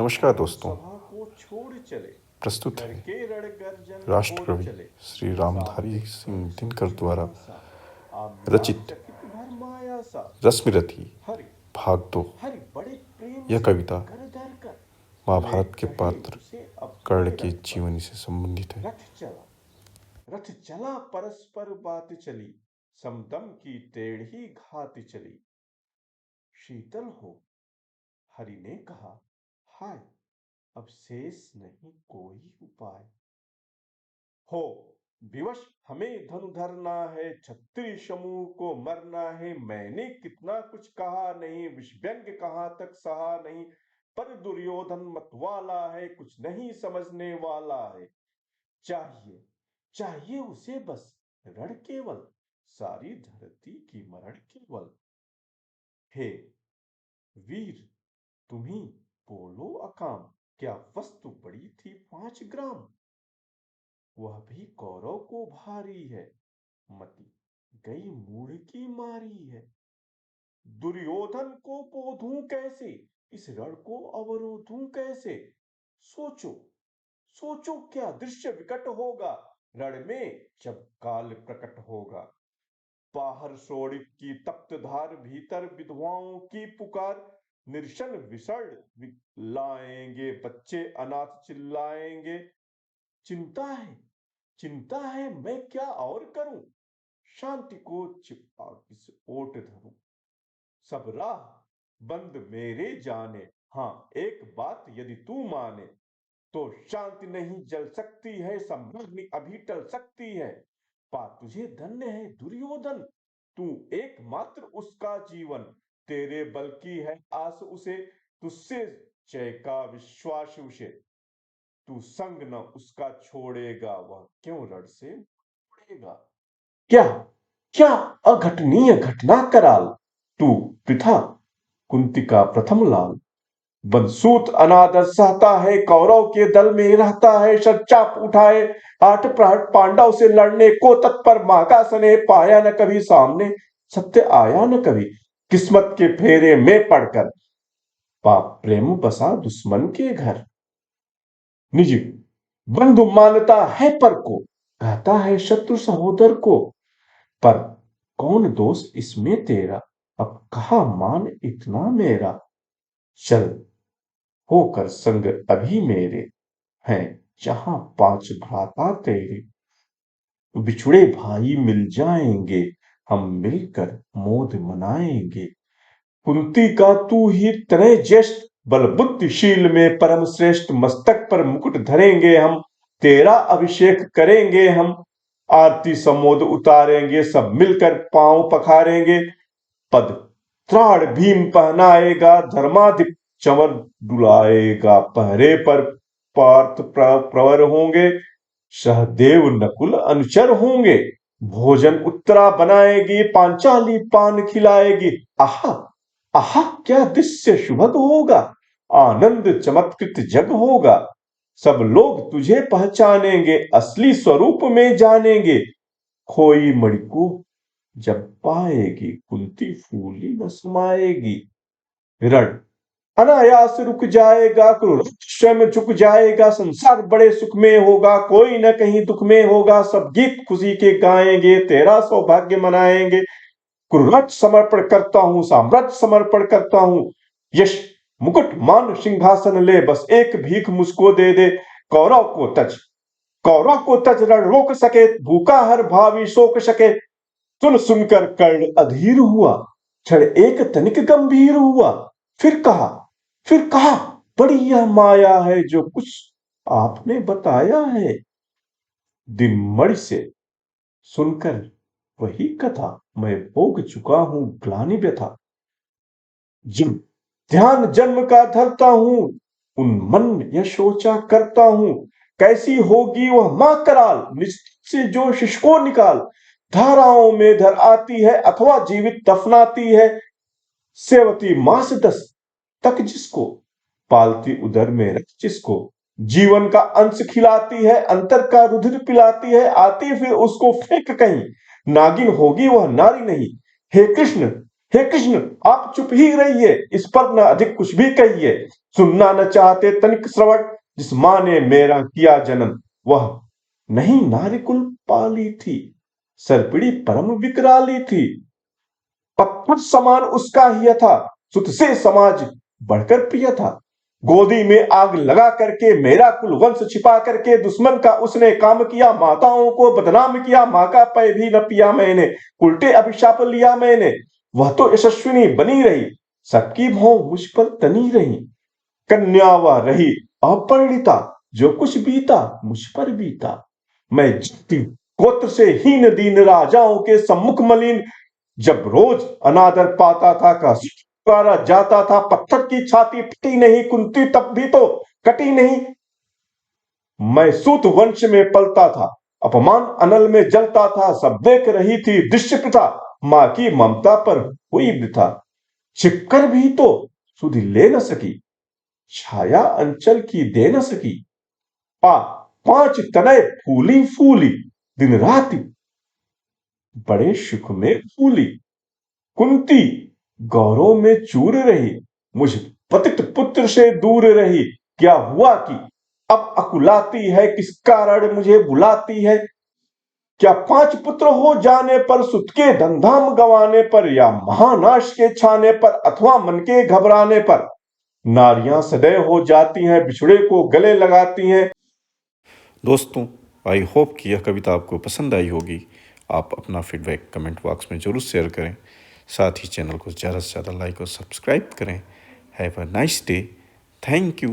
नमस्कार दोस्तों। सभा को छोड़ चले, प्रस्तुत घर है के रण गर्जन हो राष्ट्रकवि चले। श्री रामधारी सामने सिंह खड़ा दिनकर द्वारा सज्जनों सा, आ मिला रचित चकित भर माया सा। रश्मिरथी हरि भाग 2। हरि बड़े प्रेम यह से कविता कर धर कर ले महाभारत के कहे पात्र उसे कर्ण अपने की रथ पर। जीवनी से संबंधित है। रथ चला परस्पर बात चली, समदम की टेढ़ी घात चली। शीतल हो, हरि ने कहा, हाय अब शेष नहीं कोई उपाय। हो विवश हमें धनु धरना है, छत्री समूह को मरना है। मैंने कितना कुछ कहा नहीं, विषव्यंग कहाँ तक सहा नहीं। पर दुर्योधन मतवाला है, कुछ नहीं समझने वाला है। चाहिए चाहिए उसे बस रण केवल, सारी धरती की मरण केवल। हे वीर तुम्ही बोलो अकाम, क्या वस्तु बड़ी थी 5 ग्राम। वह भी कौरव को भारी है, मति गई मूढ़ की मारी है। दुर्योधन को बोधूं कैसे, इस रण को अवरोधूं कैसे। सोचो सोचो क्या दृश्य विकट होगा, रण में जब काल प्रकट होगा। बाहर शोणित की तप्त धार, भीतर विधवाओं की पुकार। निर्शन विषण लाएंगे, बच्चे अनाथ चिल्लाएंगे। चिंता है चिंता है मैं क्या और करूं, शांति को छिपा किस ओट धरूं। सब राह बंद मेरे जाने, हाँ एक बात यदि तू माने। तो शांति नहीं जल सकती है, समृद्धि अभी टल सकती है। पा तुझे धन्य है दुर्योधन, तू एकमात्र उसका जीवन। तेरे बल की है आस उसे, तुझसे जय का विश्वास उसे। तू संग न उसका छोड़ेगा, वह क्यों रण से मुड़ेगा। क्या क्या अघटनीय घटना कराल, तू वृथा कुंती का प्रथम लाल। बंसूत अनादर सहता है, कौरव के दल में रहता है। चाप उठाए 8 प्रहर, पांडव से लड़ने को तत्पर। मां का स्नेह पाया न कभी सामने, सत्य आया न कभी किस्मत के फेरे में पड़कर। पाप प्रेम बसा दुश्मन के घर, निज बंधु मानता है पर को, कहता है शत्रु सहोदर को। पर कौन दोष इसमें तेरा, अब कहा मान इतना मेरा। चल होकर संग अभी मेरे, हैं जहां 5 भ्राता तेरे। बिछुड़े भाई मिल जाएंगे, हम मिलकर मोद मनाएंगे। कुंती का तू ही तनय ज्येष्ठ, बल बुद्धिशील में परम श्रेष्ठ। मस्तक पर मुकुट धरेंगे हम, तेरा अभिषेक करेंगे हम। आरती समोद उतारेंगे, सब मिलकर पांव पखारेंगे। पद त्राण भीम पहनाएगा, धर्माधिप चंवर डुलाएगा। पहरे पर पार्थ प्रवर होंगे, सहदेव नकुल अनुचर होंगे। भोजन उत्तरा बनाएगी, पांचाली पान खिलाएगी। आहा आहा क्या दृश्य शुभग होगा, आनंद चमत्कृत जग होगा। सब लोग तुझे पहचानेंगे, असली स्वरूप में जानेंगे। खोई मणि को जब पाएगी, कुंती फूली न समाएगी। रण अनायास रुक जाएगा, क्रूर स्वयं झुक जाएगा। संसार बड़े सुख में होगा, कोई न कहीं दुख में होगा। सब गीत खुशी के गाएंगे, तेरा सौभाग्य मनाएंगे। कुरुराज समर्पण करता हूं, साम्राज्य समर्पण करता हूं। यश मुकुट मान सिंहासन ले, बस एक भीख मुझको दे दे। कौरव को तज कौरव को तज रण रोक सके, भूखा हर भावी शोक सके। सुन सुनकर कर्ण अधीर हुआ, क्षण एक तनिक गंभीर हुआ। फिर कहा फिर कहा बड़ी यह माया है, जो कुछ आपने बताया है। दिन मणि से सुनकर वही कथा, मैं भोग चुका हूं ग्लानि व्यथा। जब ध्यान जन्म का धरता हूं, उन मन यह सोचा करता हूं। कैसी होगी वह मां कराल, निश्चित से जो शिशु को निकाल। धाराओं में धर आती है, अथवा जीवित दफनाती है। सेवती मास 10 तक जिसको, पालती उदर में रख जिसको। जीवन का अंश खिलाती है, अंतर का रुधिर पिलाती है। आती फिर उसको फेंक कहीं, नागिन होगी वह नारी नहीं। हे कृष्ण हे कृष्ण, आप चुप ही रहिए, इस पर न अधिक कुछ भी कहिए। सुनना न चाहते तनिक श्रवण, जिस मां ने मेरा किया जन्म, वह नहीं नारी कुल पाली थी, सरपिड़ी परम विकराली थी। पत्थर समान उसका हिया था, सुत से समाज बढ़कर प्रिय था। गोदी में आग लगा करके मेरा कुल वंश छिपा करके दुश्मन का उसने काम किया, माताओं को बदनाम किया, मां का पै भी न पिया मैंने, उल्टे अभिशाप लिया मैंने। वह तो यशस्विनी बनी रही, सबकी भौं मुझ पर तनी रही। कन्या वह रही अपरिणिता, जो कुछ बीता मुझ पर बीता। मैं जाति गोत्र से हीन दीन राजाओं के सम्मुख मलिन, जब रोज अनादर पाता था का पुकारा जाता था। पत्थर की छाती फटी नहीं, कुंती तब भी तो कटी नहीं। मैं सूत वंश में पलता था, अपमान अनल में जलता था। सब देख रही थी दृश्य प्रथा, मां की ममता पर हुई वृथा। छिपकर भी तो सुध ले न सकी, छाया अंचल की दे न सकी। पा 5 तनय फूली फूली, दिन रात बड़े सुख में फूली। कुंती गौरव में चूर रही, मुझ पतित पुत्र से दूर रही। क्या हुआ कि अब अकुलाती है, किस कारण मुझे बुलाती है। क्या 5 पुत्र हो जाने पर, सुत के धनधाम गंवाने पर, या महानाश के छाने पर, अथवा मन के घबराने पर। नारियां सदैव हो जाती हैं, बिछड़े को गले लगाती हैं। दोस्तों, आई होप कि यह कविता आपको पसंद आई होगी। आप अपना फीडबैक कमेंट बॉक्स में ज़रूर शेयर करें। साथ ही चैनल को ज़्यादा से ज़्यादा लाइक और सब्सक्राइब करें। Have a nice day. Thank you.